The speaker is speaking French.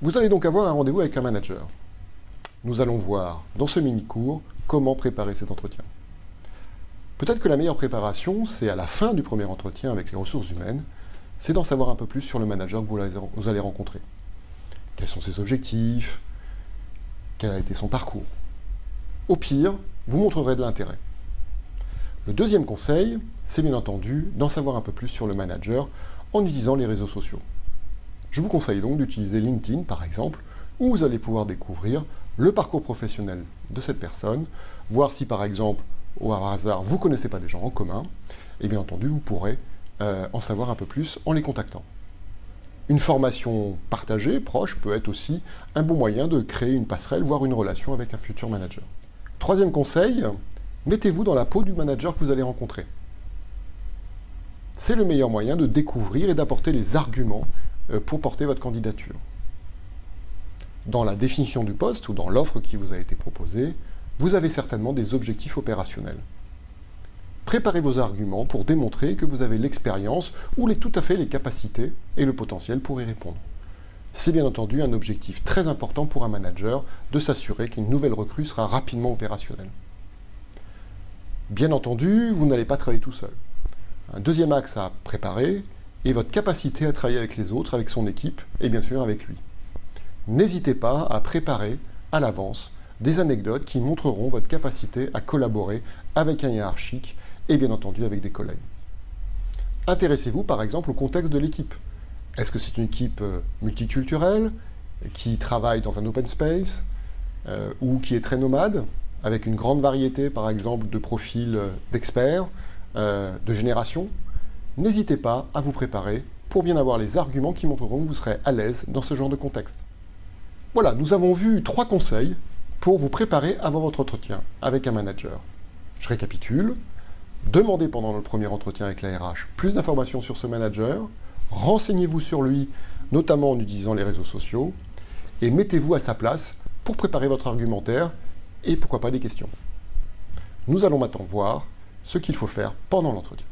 Vous allez donc avoir un rendez-vous avec un manager. Nous allons voir dans ce mini-cours comment préparer cet entretien. Peut-être que la meilleure préparation, c'est à la fin du premier entretien avec les ressources humaines, c'est d'en savoir un peu plus sur le manager que vous allez rencontrer. Quels sont ses objectifs? Quel a été son parcours? Au pire, vous montrerez de l'intérêt. Le deuxième conseil, c'est bien entendu d'en savoir un peu plus sur le manager en utilisant les réseaux sociaux. Je vous conseille donc d'utiliser LinkedIn, par exemple, où vous allez pouvoir découvrir le parcours professionnel de cette personne, voir si, par exemple, au hasard, vous ne connaissez pas des gens en commun, et bien entendu, vous pourrez en savoir un peu plus en les contactant. Une formation partagée, proche, peut être aussi un bon moyen de créer une passerelle, voire une relation avec un futur manager. Troisième conseil, mettez-vous dans la peau du manager que vous allez rencontrer. C'est le meilleur moyen de découvrir et d'apporter les arguments pour porter votre candidature. Dans la définition du poste ou dans l'offre qui vous a été proposée, vous avez certainement des objectifs opérationnels. Préparez vos arguments pour démontrer que vous avez l'expérience ou tout à fait les capacités et le potentiel pour y répondre. C'est bien entendu un objectif très important pour un manager de s'assurer qu'une nouvelle recrue sera rapidement opérationnelle. Bien entendu, vous n'allez pas travailler tout seul. Un deuxième axe à préparer est votre capacité à travailler avec les autres, avec son équipe et bien sûr avec lui. N'hésitez pas à préparer à l'avance des anecdotes qui montreront votre capacité à collaborer avec un hiérarchique et bien entendu avec des collègues. Intéressez-vous par exemple au contexte de l'équipe. Est-ce que c'est une équipe multiculturelle, qui travaille dans un open space, ou qui est très nomade, avec une grande variété par exemple de profils d'experts, de génération? N'hésitez pas à vous préparer pour bien avoir les arguments qui montreront que vous serez à l'aise dans ce genre de contexte. Voilà, nous avons vu 3 conseils pour vous préparer avant votre entretien avec un manager. Je récapitule. Demandez pendant le premier entretien avec la RH plus d'informations sur ce manager. Renseignez-vous sur lui, notamment en utilisant les réseaux sociaux. Et mettez-vous à sa place pour préparer votre argumentaire et pourquoi pas des questions. Nous allons maintenant voir ce qu'il faut faire pendant l'entretien.